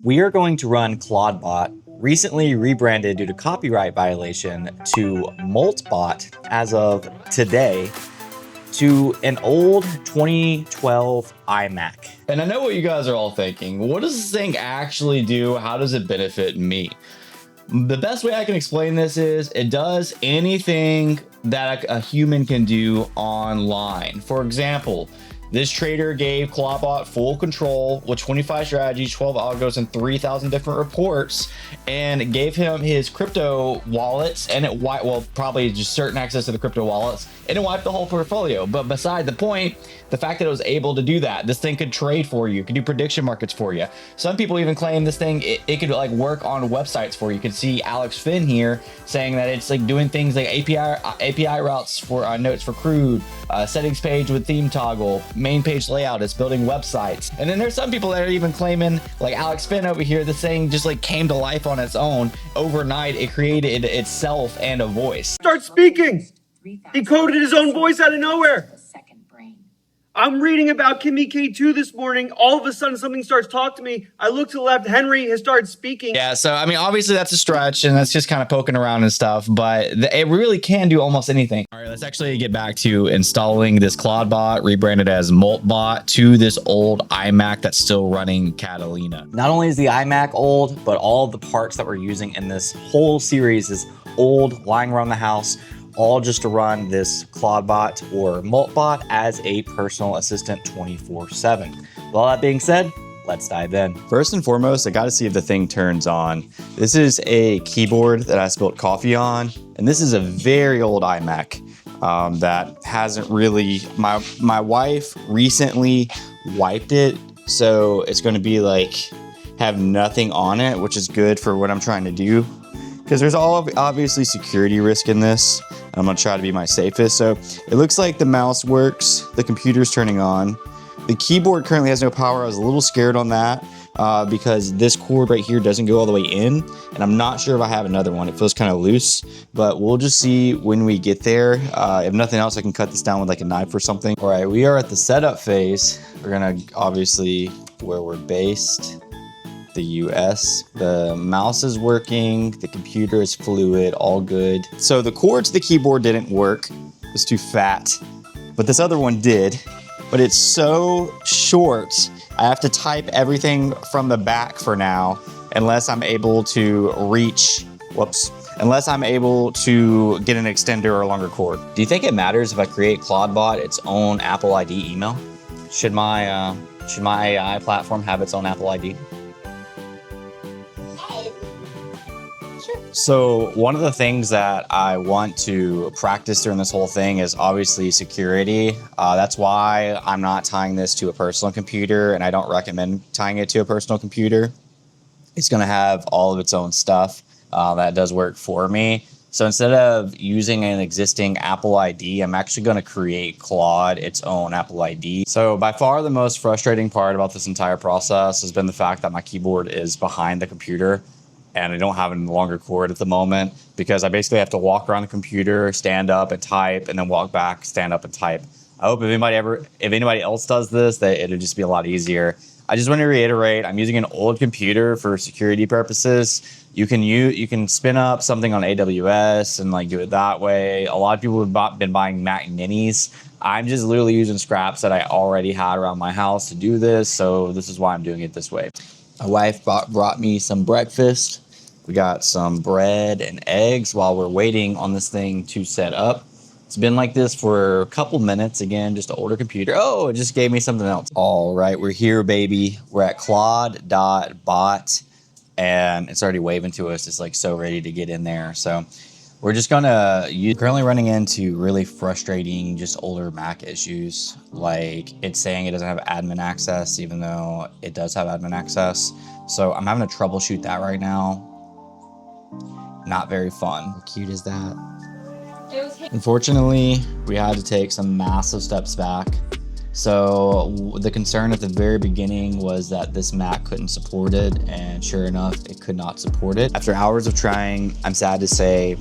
We are going to run Clawdbot, recently rebranded due to copyright violation to Moltbot as of today, to an old 2012 iMac. And I know what you guys are all thinking. What does this thing actually do? How does it benefit me? The best way I can explain this is it does anything that a human can do online. For example, this trader gave Clawdbot full control with 25 strategies, 12 algos, and 3,000 different reports, and gave him his crypto wallets, and it wiped, well, probably just certain access to the crypto wallets, and it wiped the whole portfolio. But beside the point, the fact that it was able to do that, this thing could trade for you, could do prediction markets for you. Some people even claim this thing, it could like work on websites for you. You can see Alex Finn here saying that it's like doing things like API routes for notes for crude, settings page with theme toggle, main page layout, it's building websites. And then there's some people that are even claiming, like Alex Finn over here, this thing just like came to life on its own. Overnight, it created itself and a voice. Start speaking. He coded his own voice out of nowhere. I'm reading about Kimmy K2 this morning. All of a sudden, something starts talking to me. I look to the left. Henry has started speaking. Yeah, so I mean, obviously that's a stretch, and that's just kind of poking around and stuff, but it really can do almost anything. All right, let's actually get back to installing this Clawdbot, rebranded as Moltbot, to this old iMac that's still running Catalina. Not only is the iMac old, but all of the parts that we're using in this whole series is old, lying around the house, all just to run this Clawdbot or Moltbot as a personal assistant 24/7. With all that being said, let's dive in. First and foremost, I gotta see if the thing turns on. This is a keyboard that I spilled coffee on, and this is a very old iMac that hasn't really, my wife recently wiped it, so it's gonna be like, have nothing on it, which is good for what I'm trying to do. Because there's obviously security risk in this. I'm gonna try to be my safest. So it looks like the mouse works, the computer's turning on. The keyboard currently has no power. I was a little scared on that because this cord right here doesn't go all the way in, and I'm not sure if I have another one. It feels kind of loose, but we'll just see when we get there. If nothing else, I can cut this down with like a knife or something. All right, we are at the setup phase. We're gonna obviously where we're based. The US. The mouse is working, the computer is fluid, all good. So the cord to the keyboard didn't work, it was too fat, but this other one did. But it's so short, I have to type everything from the back for now, unless I'm able to reach, unless I'm able to get an extender or a longer cord. Do you think it matters if I create Clawdbot its own Apple ID email? Should my AI platform have its own Apple ID? So one of the things that I want to practice during this whole thing is obviously security. That's why I'm not tying this to a personal computer, and I don't recommend tying it to a personal computer. It's going to have all of its own stuff that does work for me. So instead of using an existing Apple ID, I'm actually going to create Claude its own Apple ID. So by far the most frustrating part about this entire process has been the fact that my keyboard is behind the computer, and I don't have a longer cord at the moment because I basically have to walk around the computer, stand up and type, and then walk back, stand up and type. I hope if anybody else does this, that it'll just be a lot easier. I just want to reiterate, I'm using an old computer for security purposes. You can spin up something on AWS and like do it that way. A lot of people have been buying Mac Minis. I'm just literally using scraps that I already had around my house to do this, so this is why I'm doing it this way. My wife brought me some breakfast. We got some bread and eggs while we're waiting on this thing to set up. It's been like this for a couple minutes. Again, just an older computer. Oh, it just gave me something else. All right, we're here, baby. We're at Clawdbot, and it's already waving to us. It's like so ready to get in there. So we're just gonna currently running into really frustrating, just older Mac issues. Like it's saying it doesn't have admin access, even though it does have admin access. So I'm having to troubleshoot that right now. Not very fun. How cute is that? Unfortunately, we had to take some massive steps back. So the concern at the very beginning was that this Mac couldn't support it, and sure enough, it could not support it. After hours of trying, I'm sad to say,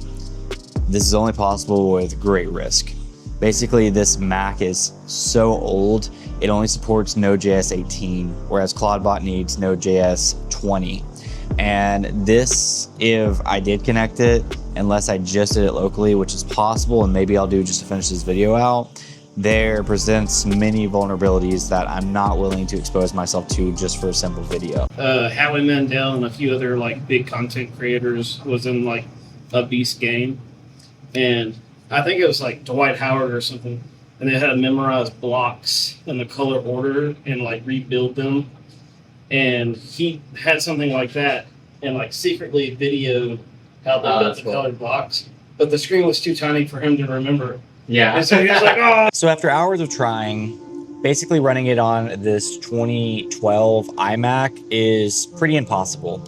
this is only possible with great risk. Basically, this Mac is so old, it only supports Node.js 18, whereas Clawdbot needs Node.js 20. And this, if I did connect it, unless I just did it locally, which is possible, and maybe I'll do just to finish this video out, there presents many vulnerabilities that I'm not willing to expose myself to just for a simple video. Howie Mandel and a few other like big content creators was in like a Beast game, and I think it was like Dwight Howard or something, and they had to memorize blocks in the color order and like rebuild them, and he had something like that and like secretly videoed how they built the colored blocks, but the screen was too tiny for him to remember. Yeah. And so he was like, oh. So after hours of trying, basically running it on this 2012 iMac is pretty impossible.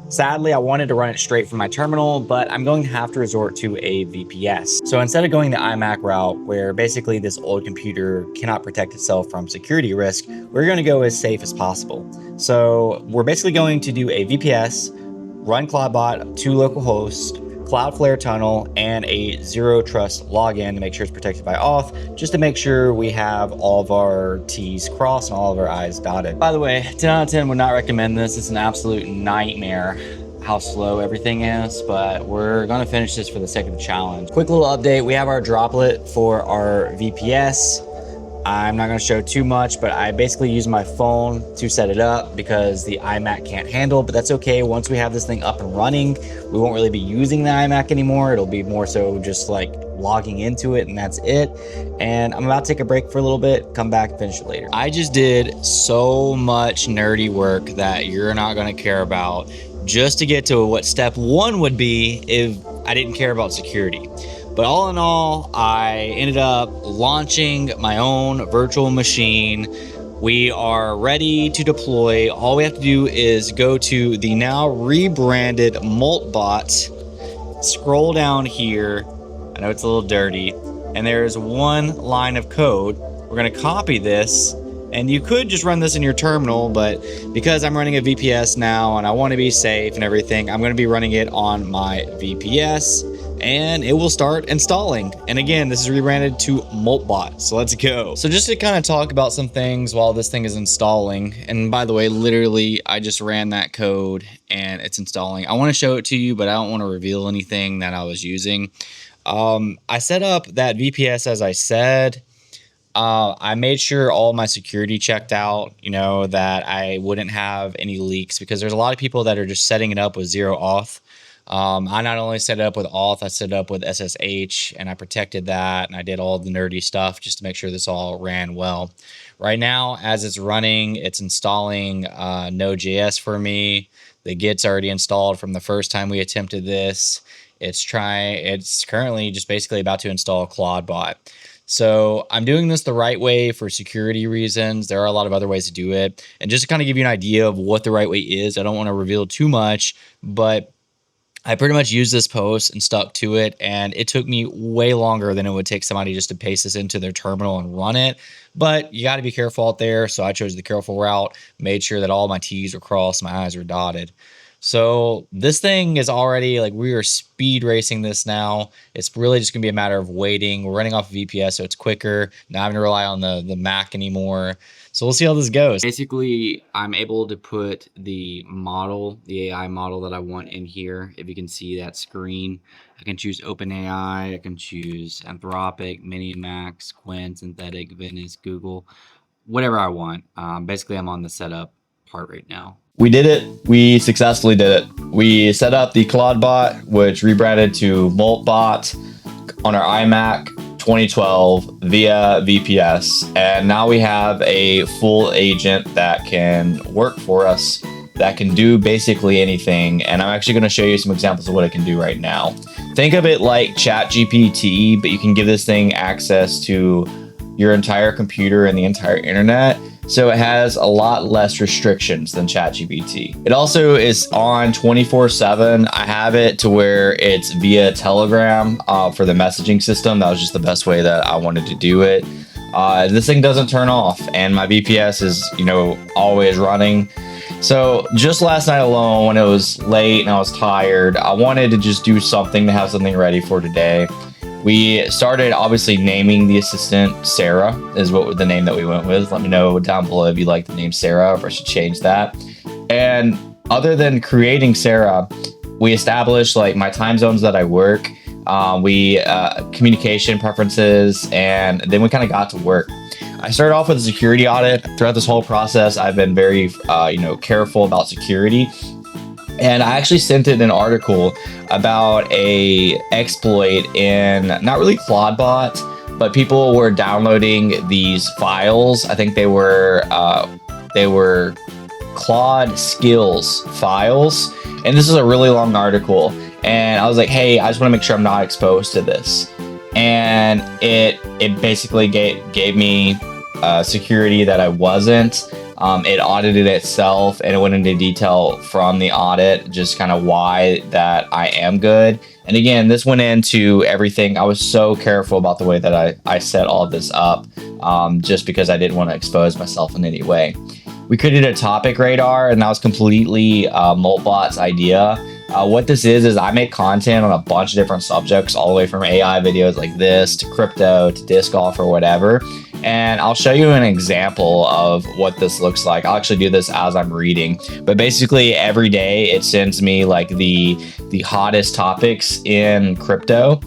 Sadly, I wanted to run it straight from my terminal, but I'm going to have to resort to a VPS. So instead of going the iMac route, where basically this old computer cannot protect itself from security risk, we're going to go as safe as possible. So we're basically going to do a VPS, run Clawdbot to local host, Cloudflare tunnel, and a zero trust login to make sure it's protected by auth, just to make sure we have all of our T's crossed and all of our I's dotted. By the way, 10 out of 10 would not recommend this. It's an absolute nightmare how slow everything is, but we're gonna finish this for the sake of the challenge. Quick little update, we have our droplet for our VPS. I'm not gonna show too much, but I basically use my phone to set it up because the iMac can't handle, but that's okay. Once we have this thing up and running, we won't really be using the iMac anymore. It'll be more so just like logging into it, and that's it. And I'm about to take a break for a little bit, come back and finish it later. I just did so much nerdy work that you're not gonna care about just to get to what step one would be if I didn't care about security. But all in all, I ended up launching my own virtual machine. We are ready to deploy. All we have to do is go to the now rebranded Moltbot, scroll down here. I know it's a little dirty, and there's one line of code. We're gonna copy this, and you could just run this in your terminal, but because I'm running a VPS now and I wanna be safe and everything, I'm gonna be running it on my VPS, and it will start installing. And again, this is rebranded to Moltbot, so let's go. So just to kind of talk about some things while this thing is installing, and by the way, literally, I just ran that code and it's installing. I wanna show it to you, but I don't wanna reveal anything that I was using. I set up that VPS as I said. I made sure all my security checked out, you know, that I wouldn't have any leaks, because there's a lot of people that are just setting it up with zero auth. I not only set it up with auth, I set it up with SSH, and I protected that, and I did all the nerdy stuff just to make sure this all ran well. Right now, as it's running, it's installing Node.js for me. The Git's already installed from the first time we attempted this. It's currently just basically about to install Clawdbot. So I'm doing this the right way for security reasons. There are a lot of other ways to do it. And just to kind of give you an idea of what the right way is, I don't want to reveal too much, but I pretty much used this post and stuck to it, and it took me way longer than it would take somebody just to paste this into their terminal and run it. But you got to be careful out there, so I chose the careful route, made sure that all my T's were crossed, my I's were dotted. So this thing is already, like, we are speed racing this now. It's really just gonna be a matter of waiting. We're running off of VPS, so it's quicker. Not having to rely on the Mac anymore. So we'll see how this goes. Basically, I'm able to put the model, the AI model that I want in here. If you can see that screen, I can choose OpenAI, I can choose Anthropic, Minimax, Quinn, Synthetic, Venice, Google, whatever I want. Basically, I'm on the setup part right now. We did it. We successfully did it. We set up the Clawdbot, which rebranded to Moltbot on our iMac 2012 via VPS. And now we have a full agent that can work for us, that can do basically anything. And I'm actually going to show you some examples of what it can do right now. Think of it like ChatGPT, but you can give this thing access to your entire computer and the entire internet. So it has a lot less restrictions than ChatGPT. It also is on 24/7. I have it to where it's via Telegram for the messaging system. That was just the best way that I wanted to do it. This thing doesn't turn off, and my VPS is, you know, always running. So just last night alone, when it was late and I was tired, I wanted to just do something to have something ready for today. We started obviously naming the assistant Sarah is what the name that we went with. Let me know down below if you like the name Sarah or if I should change that. And other than creating Sarah, we established like my time zones that I work, communication preferences, and then we kind of got to work. I started off with a security audit. Throughout this whole process, I've been very, careful about security. And I actually sent it an article about a exploit in not really Clawdbot, but people were downloading these files. I think they were Claude skills files. And this is a really long article. And I was like, hey, I just want to make sure I'm not exposed to this. And it basically gave me security that I wasn't. It audited itself and it went into detail from the audit, just kind of why that I am good. And again, this went into everything. I was so careful about the way that I set all of this up, just because I didn't want to expose myself in any way. We created a topic radar, and that was completely Moltbot's idea. What this is I make content on a bunch of different subjects, all the way from AI videos like this to crypto to disc golf or whatever. And I'll show you an example of what this looks like. I'll actually do this as I'm reading, but basically every day it sends me like the hottest topics in crypto.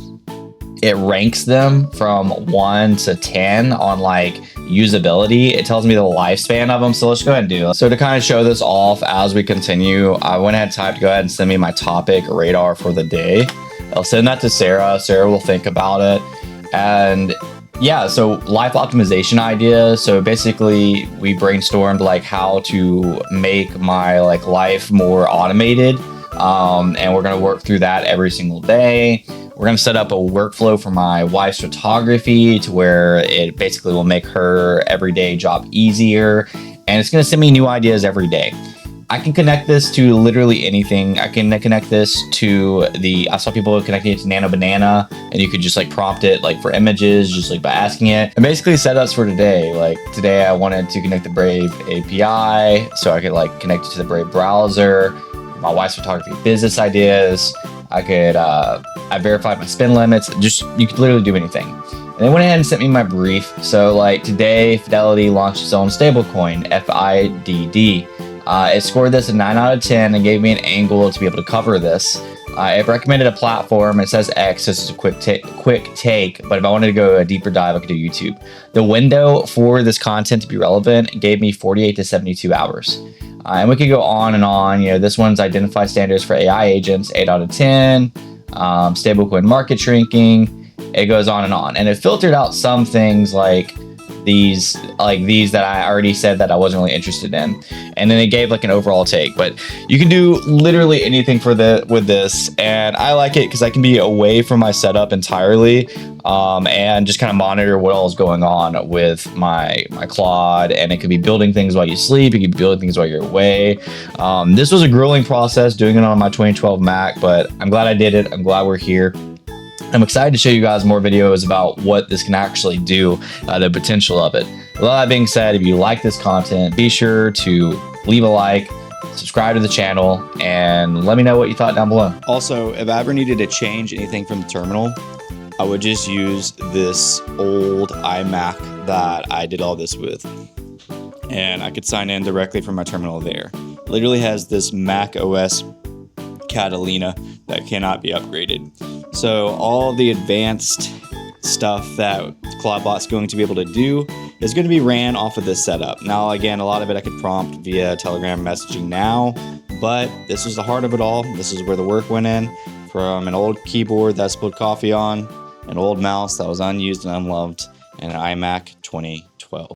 It ranks them from 1 to 10 on like usability. It tells me the lifespan of them. So let's go ahead and do it. So to kind of show this off as we continue, I went ahead and typed, go ahead and send me my topic radar for the day. I'll send that to Sarah. Sarah will think about it. And yeah, so life optimization ideas. So basically we brainstormed like how to make my like life more automated. And we're going to work through that every single day. We're going to set up a workflow for my wife's photography to where it basically will make her everyday job easier. And it's going to send me new ideas every day. I can connect this to literally anything. I can connect this to I saw people connecting it to Nano Banana, and you could just like prompt it like for images, just like by asking it. And basically setups for today. Like today I wanted to connect the Brave API so I could like connect it to the Brave browser, my wife's photography business ideas. I verified my spend limits. You could literally do anything. And they went ahead and sent me my brief. So like today, Fidelity launched its own stablecoin, FIDD. It scored this a 9 out of 10 and gave me an angle to be able to cover this. It recommended a platform. It says X. This is a quick take, but if I wanted to go a deeper dive, I could do YouTube. The window for this content to be relevant gave me 48 to 72 hours. And we could go on and on. This one's identified standards for AI agents, 8 out of 10. Stablecoin market shrinking. It goes on and on. And it filtered out some things like these that I already said that I wasn't really interested in. And then it gave like an overall take. But you can do literally anything with this. And I like it because I can be away from my setup entirely, and just kind of monitor what all is going on with my Claude. And it could be building things while you sleep. It could be building things while you're away. This was a grueling process doing it on my 2012 Mac, but I'm glad I did it. I'm glad we're here. I'm excited to show you guys more videos about what this can actually do, the potential of it. With all that being said, if you like this content, be sure to leave a like, subscribe to the channel, and let me know what you thought down below. Also, if I ever needed to change anything from the terminal, I would just use this old iMac that I did all this with. And I could sign in directly from my terminal there. Literally has this macOS Catalina that cannot be upgraded. So all the advanced stuff that Clawdbot's going to be able to do is going to be ran off of this setup. Now, again, a lot of it I could prompt via Telegram messaging now, but this was the heart of it all. This is where the work went in, from an old keyboard that I spilled coffee on, an old mouse that was unused and unloved, and an iMac 2012.